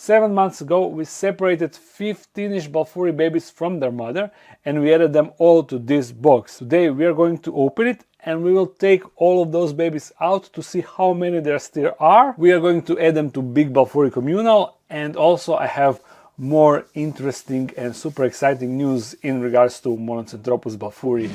7 months ago, we separated 15-ish Balfouri babies from their mother and we added them all to this box. Today we are going to open it and we will take all of those babies out to see how many there still are. We are going to add them to big Balfouri Communal, and also I have more interesting and super exciting news in regards to monocentropus Balfouri.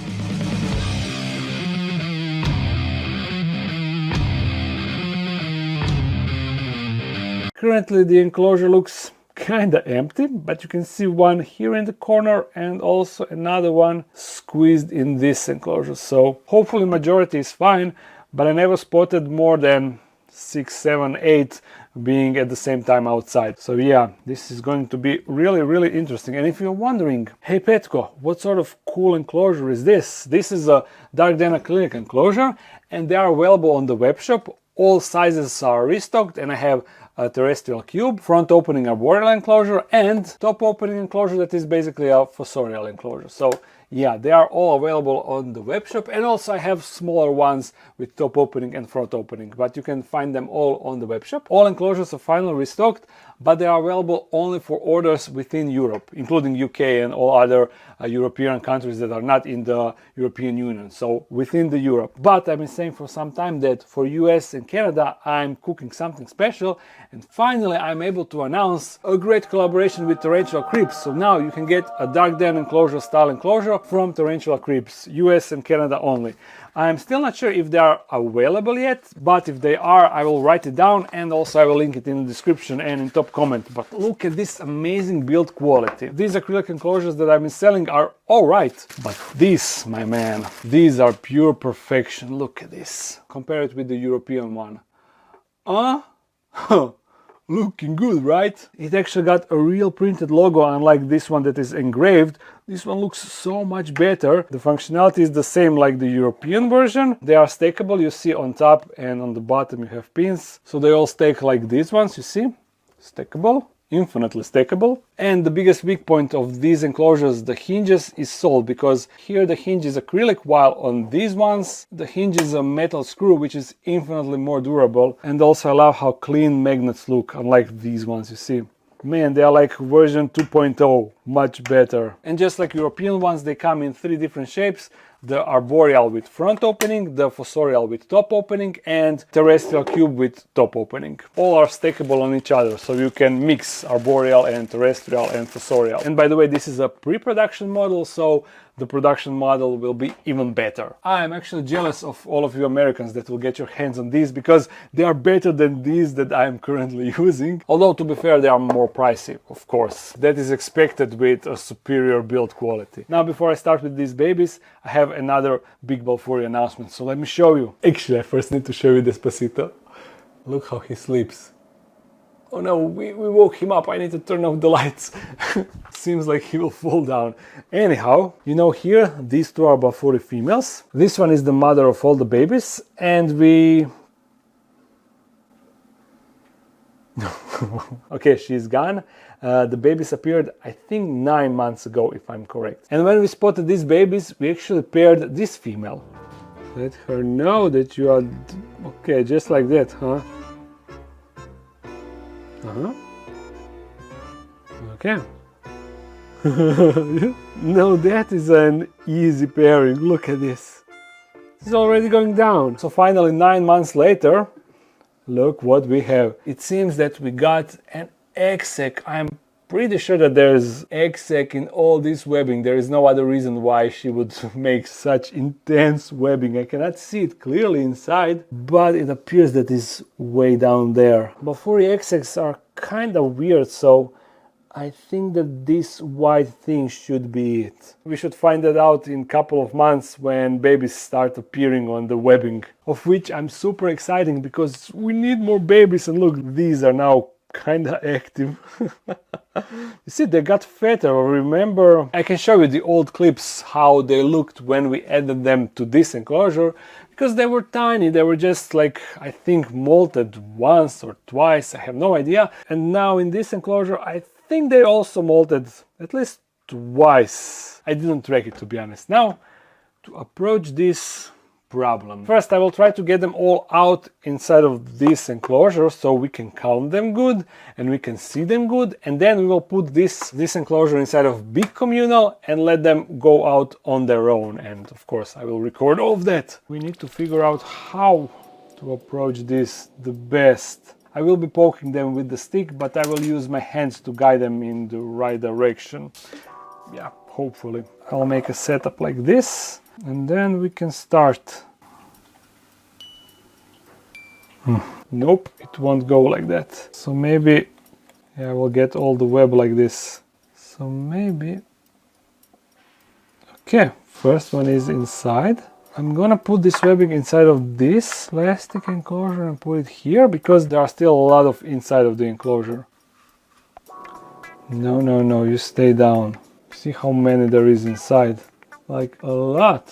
Currently the enclosure looks kinda empty, but you can see one here in the corner and also another one squeezed in this enclosure. So hopefully majority is fine, but I never spotted more than 6, 7, 8 being at the same time outside. So yeah, this is going to be really interesting. And if you're wondering, hey Petko, what sort of cool enclosure is this? This is a dark den acrylic enclosure and they are available on the web shop. All sizes are restocked and I have a terrestrial cube, front opening arboreal enclosure and top opening enclosure that is basically a fossorial enclosure. So yeah, they are all available on the web shop, and also I have smaller ones with top opening and front opening, but you can find them all on the web shop. All enclosures are finally restocked, but they are available only for orders within Europe, including UK and all other European countries that are not in the European Union, so within the Europe. But I've been saying for some time that for US and Canada I'm cooking something special, and finally I'm able to announce a great collaboration with Tarantula Cribs. So now you can get a dark den enclosure style enclosure from Tarantula Cribs, US and Canada only. I'm still not sure if they are available yet, but if they are, I will write it down and also I will link it in the description and in top comment. But look at this amazing build quality. These acrylic enclosures that I've been selling are alright, but these, my man, these are pure perfection. Look at this. Compare it with the European one. Looking good, right? It actually got a real printed logo, unlike this one that is engraved. This one looks so much better. The functionality is the same like the European version. They are stackable, you see on top and on the bottom you have pins. So they all stack like these ones, you see? Stackable. Infinitely stackable. And the biggest weak point of these enclosures, the hinges, is sold, because here the hinge is acrylic, while on these ones the hinge is a metal screw, which is infinitely more durable. And also I love how clean magnets look, unlike these ones, you see. Man, they are like version 2.0, much better. And just like European ones, they come in 3 different shapes. The arboreal with front opening, the fossorial with top opening, and terrestrial cube with top opening. All are stackable on each other, so you can mix arboreal and terrestrial and fossorial. And by the way, this is a pre-production model, so the production model will be even better. I'm actually jealous of all of you Americans that will get your hands on these, because they are better than these that I'm currently using. Although, to be fair, they are more pricey, of course. That is expected with a superior build quality. Now, before I start with these babies, I have another big Balfouri announcement, so let me show you. Actually, I first need to show you Despacito. Look how he sleeps. Oh no, we woke him up. I need to turn off the lights. Seems like he will fall down. Anyhow, you know, here, these 2 are Balfouri females. This one is the mother of all the babies, and we... Okay, she's gone. The babies appeared, I think, 9 months ago, if I'm correct. And when we spotted these babies, we actually paired this female. Let her know that you are... Okay, just like that, huh? Okay. No, that is an easy pairing. Look at this. It's already going down. So finally, 9 months later, look what we have. It seems that we got an egg-sac. I'm pretty sure that there's egg-sac in all this webbing. There is no other reason why she would make such intense webbing. I cannot see it clearly inside, but it appears that it's way down there. Balfouri egg-sacs are kind of weird, so I think that this white thing should be it. We should find that out in a couple of months when babies start appearing on the webbing, of which I'm super excited because we need more babies. And look, these are now kinda active. You see, they got fatter. Remember, I can show you the old clips how they looked when we added them to this enclosure, because they were tiny. They were just like, I think, molted once or twice, I have no idea. And now in this enclosure, I think they also molted at least twice. I didn't track it, to be honest. Now, to approach this problem. First, I will try to get them all out inside of this enclosure so we can count them good and we can see them good, and then we will put this enclosure inside of big communal and let them go out on their own, and of course I will record all of that. We need to figure out how to approach this the best. I will be poking them with the stick, but I will use my hands to guide them in the right direction. Yeah, hopefully. I'll make a setup like this, and then we can start. Nope, it won't go like that. So maybe, yeah, we'll get all the web like this. So maybe, okay, first one is inside. I'm gonna put this webbing inside of this plastic enclosure and put it here because there are still a lot of inside of the enclosure. No, no, no, you stay down. See how many there is inside. Like a lot.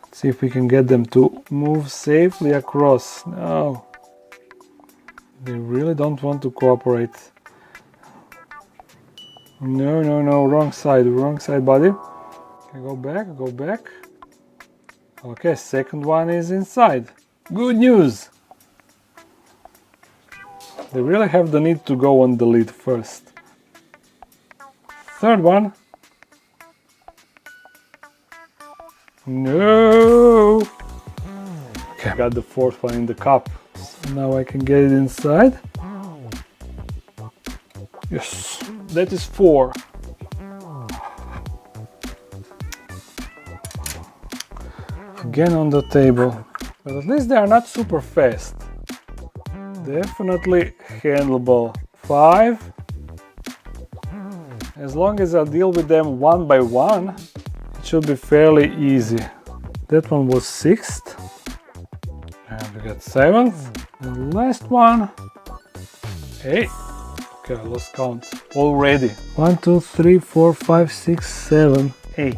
Let's see if we can get them to move safely across. No. They really don't want to cooperate. No, no, no, wrong side, buddy. Okay, go back, go back. Okay, second one is inside. Good news! They really have the need to go on the lid first. Third one. No! Okay, I got the fourth one in the cup. So now I can get it inside. Yes, that is 4. Again on the table, but at least they are not super fast. Definitely handleable. 5. As long as I deal with them one by one, it should be fairly easy. That one was 6th. And we got 7th. And last one, 8. Okay, I lost count already. 1, 2, 3, 4, 5, 6, 7, 8.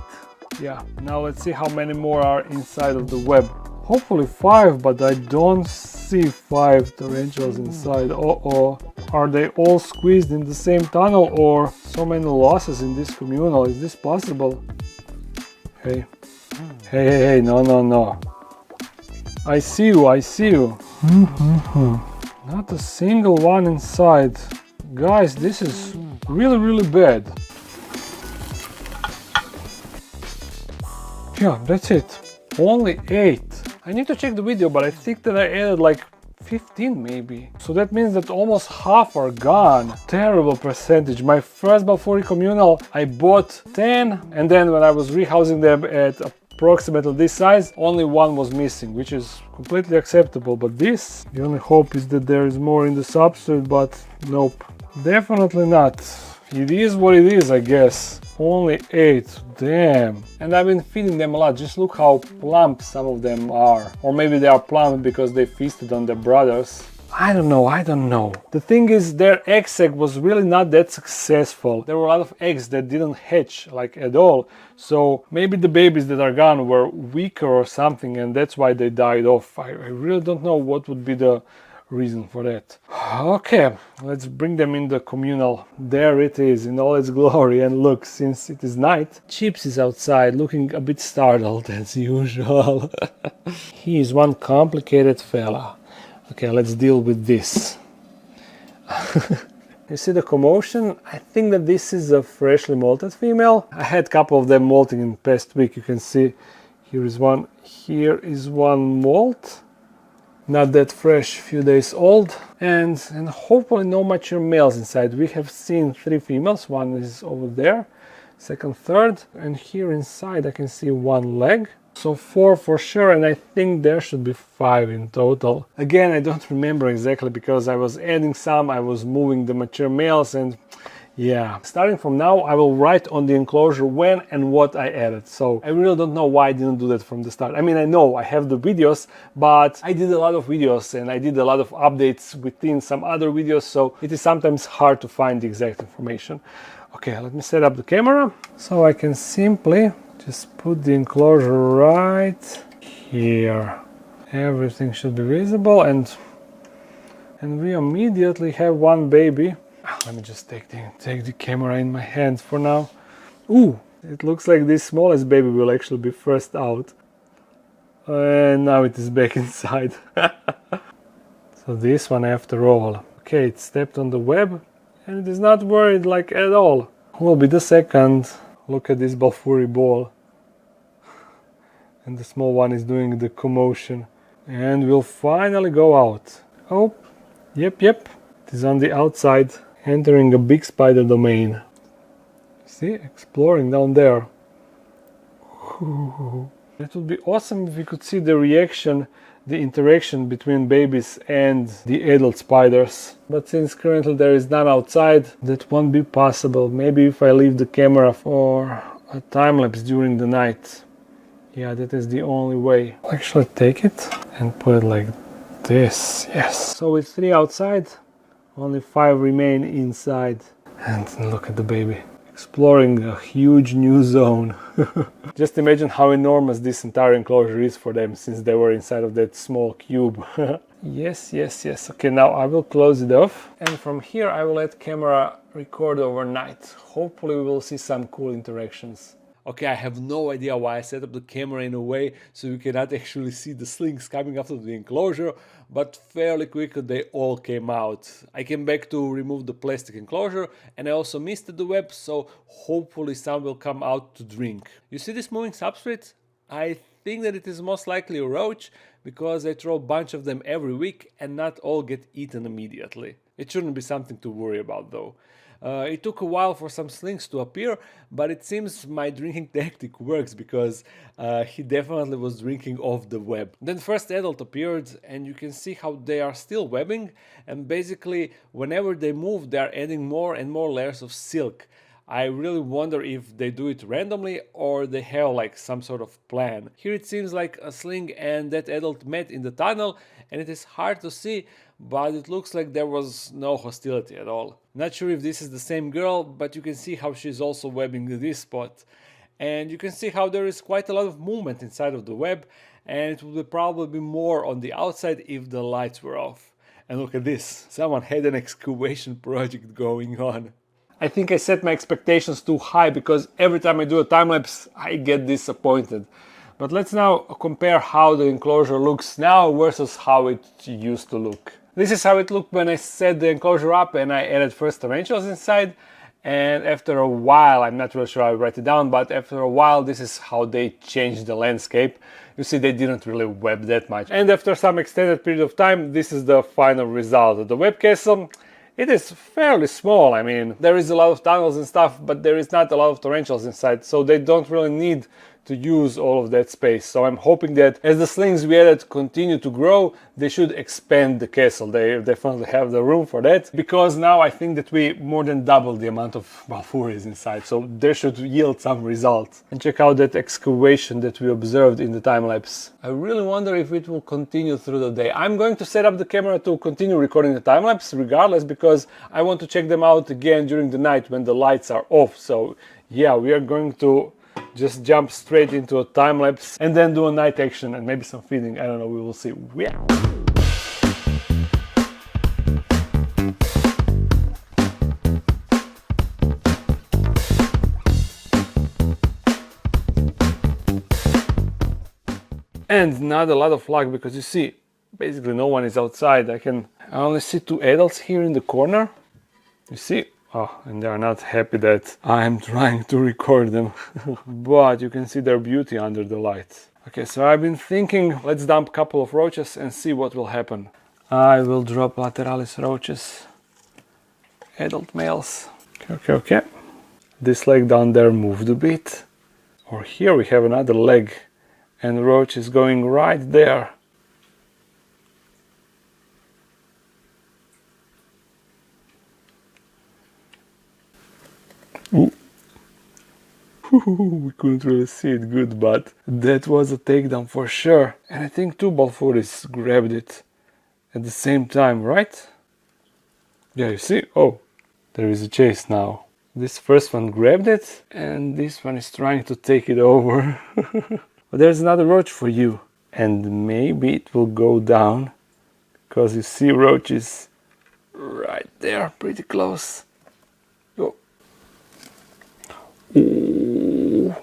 Yeah, now let's see how many more are inside of the web. Hopefully 5, but I don't see 5 tarantulas inside. Uh-oh. Are they all squeezed in the same tunnel, or so many losses in this communal? Is this possible? Hey. Hey, hey, hey, no, no, no. I see you, I see you. Not a single one inside. Guys, this is really, really bad. Yeah, that's it. Only 8. I need to check the video, but I think that I added like 15 maybe. So that means that almost half are gone. Terrible percentage. My first BALFOURI communal, I bought 10, and then when I was rehousing them at approximately this size, only 1 was missing, which is completely acceptable. But this, the only hope is that there is more in the substrate, but nope. Definitely not. It is what it is, I guess. Only 8, damn. And I've been feeding them a lot. Just look how plump some of them are. Or maybe they are plump because they feasted on their brothers. I don't know, I don't know. The thing is, their egg sac was really not that successful. There were a lot of eggs that didn't hatch, like at all. So maybe the babies that are gone were weaker or something, and that's why they died off. I really don't know what would be the reason for that. Okay, let's bring them in the communal. There it is in all its glory, and look, since it is night, Chips is outside looking a bit startled as usual. He is one complicated fella. Okay, let's deal with this. You see the commotion? I think that this is a freshly molted female. I had a couple of them molting in the past week. You can see here is one molt. Not that fresh, few days old, and hopefully no mature males inside. We have seen 3 females, one is over there, second, third, and here inside I can see 1 leg. So 4 for sure, and I think there should be 5 in total. Again, I don't remember exactly because I was adding some, I was moving the mature males, and yeah. Starting from now, I will write on the enclosure when and what I added. So I really don't know why I didn't do that from the start. I mean, I know I have the videos, but I did a lot of videos and I did a lot of updates within some other videos. So it is sometimes hard to find the exact information. Okay, let me set up the camera. So I can simply just put the enclosure right here. Everything should be visible, and we immediately have 1 baby. Let me just take the camera in my hands for now. Ooh, it looks like this smallest baby will actually be first out. And now it is back inside. So this one after all. Okay, it stepped on the web and it is not worried like at all. Will be the second. Look at this BALFOURI ball. And the small one is doing the commotion. And will finally go out. Oh, yep. It is on the outside, entering a big spider domain. See, exploring down there. It would be awesome if we could see the reaction, the interaction between babies and the adult spiders. But since currently there is none outside, that won't be possible. Maybe if I leave the camera for a time lapse during the night. Yeah, that is the only way. I'll actually take it and put it like this. Yes. So with 3 outside, only 5 remain inside. And look at the baby. Exploring a huge new zone. Just imagine how enormous this entire enclosure is for them, since they were inside of that small cube. Yes. Okay, now I will close it off. And from here I will let camera record overnight. Hopefully we will see some cool interactions. Okay, I have no idea why I set up the camera in a way so you cannot actually see the slings coming after the enclosure, but fairly quickly they all came out. I came back to remove the plastic enclosure and I also misted the web, so hopefully some will come out to drink. You see this moving substrate? I think that it is most likely a roach because I throw a bunch of them every week and not all get eaten immediately. It shouldn't be something to worry about though. It took a while for some slings to appear, but it seems my drinking tactic works because he definitely was drinking off the web. Then first adult appeared and you can see how they are still webbing, and basically whenever they move they are adding more and more layers of silk. I really wonder if they do it randomly or they have like some sort of plan. Here it seems like a sling and that adult met in the tunnel and it is hard to see, but it looks like there was no hostility at all. Not sure if this is the same girl, but you can see how she's also webbing this spot. And you can see how there is quite a lot of movement inside of the web, and it would probably be more on the outside if the lights were off. And look at this, someone had an excavation project going on. I think I set my expectations too high because every time I do a time-lapse I get disappointed. But let's now compare how the enclosure looks now versus how it used to look. This is how it looked when I set the enclosure up and I added first tarantulas inside. And after a while, I'm not really sure I'll write it down, but after a while this is how they changed the landscape. You see, they didn't really web that much. And after some extended period of time, this is the final result. The web castle, it is fairly small. I mean, there is a lot of tunnels and stuff, but there is not a lot of tarantulas inside, so they don't really need to use all of that space. So I'm hoping that as the slings we added continue to grow, they should expand the castle. They definitely have the room for that, because now I think that we more than doubled the amount of BALFOURIs inside, so they should yield some results. And check out that excavation that we observed in the time-lapse. I really wonder if it will continue through the day. I'm going to set up the camera to continue recording the time-lapse regardless, because I want to check them out again during the night when the lights are off. So yeah, we are going to just jump straight into a time-lapse and then do a night action and maybe some feeding. I don't know, we will see. Yeah. And not a lot of luck, because you see, basically no one is outside. I only see 2 adults here in the corner. You see? Oh, and they are not happy that I'm trying to record them. But you can see their beauty under the lights. Okay, so I've been thinking, let's dump a couple of roaches and see what will happen. I will drop lateralis roaches. Adult males. Okay. This leg down there moved a bit. Or here we have another leg. And the roach is going right there. Ooh. We couldn't really see it good, but that was a takedown for sure. And I think 2 BALFOURIs grabbed it at the same time, right? Yeah, you see? Oh, there is a chase now. This first one grabbed it, and this one is trying to take it over. But there's another roach for you. And maybe it will go down, because you see roaches right there, pretty close. Go. Ooh.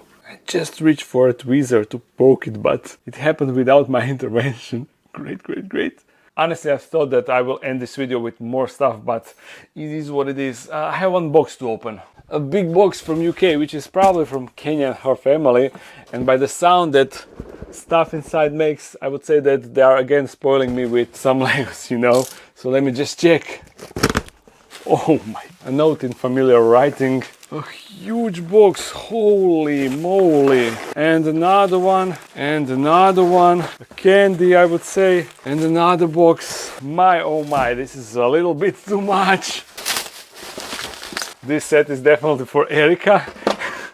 just reached for a tweezer to poke it, but it happened without my intervention. Great, great, great. Honestly, I thought that I will end this video with more stuff, but it is what it is. I have one box to open. A big box from UK, which is probably from Kenya and her family. And by the sound that stuff inside makes, I would say that they are again spoiling me with some Legos, you know. So let me just check. Oh my, a note in familiar writing. A huge box, holy moly. And another one, and another one. A candy, I would say, and another box. My, oh my, this is a little bit too much. This set is definitely for Erika.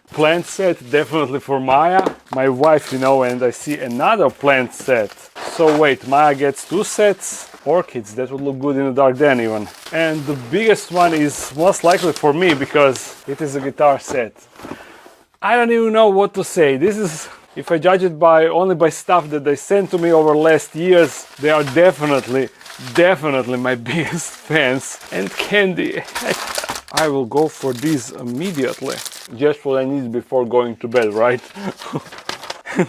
Plant set, definitely for Maya, my wife, you know, and I see another plant set. So wait, Maya gets 2 sets. Orchids, that would look good in the dark then even. And the biggest one is most likely for me because it is a guitar set. I don't even know what to say. This is, if I judge it by only by stuff that they sent to me over last years, they are definitely my biggest fans. And candy. I will go for these immediately. Just what I need before going to bed, right?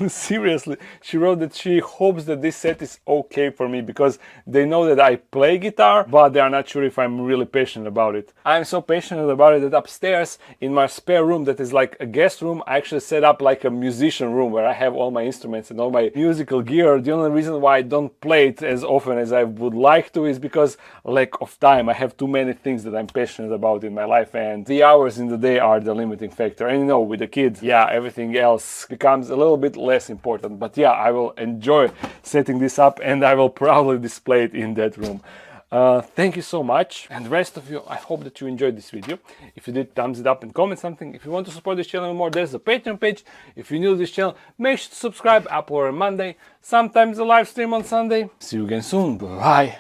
Seriously, she wrote that she hopes that this set is okay for me because they know that I play guitar, but they are not sure if I'm really passionate about it. I'm so passionate about it that upstairs in my spare room that is like a guest room, I actually set up like a musician room where I have all my instruments and all my musical gear. The only reason why I don't play it as often as I would like to is because lack of time. I have too many things that I'm passionate about in my life, and the hours in the day are the limiting factor. And you know, with the kids, yeah, everything else becomes a little bit less important. But yeah, I will enjoy setting this up and I will probably display it in that room. Thank you so much, and the rest of you, I hope that you enjoyed this video. If you did, thumbs it up and comment something. If you want to support this channel more, there's a Patreon page. If you're new to this channel, make sure to subscribe. Upload on Monday, sometimes a live stream on Sunday. See you again soon. Bye.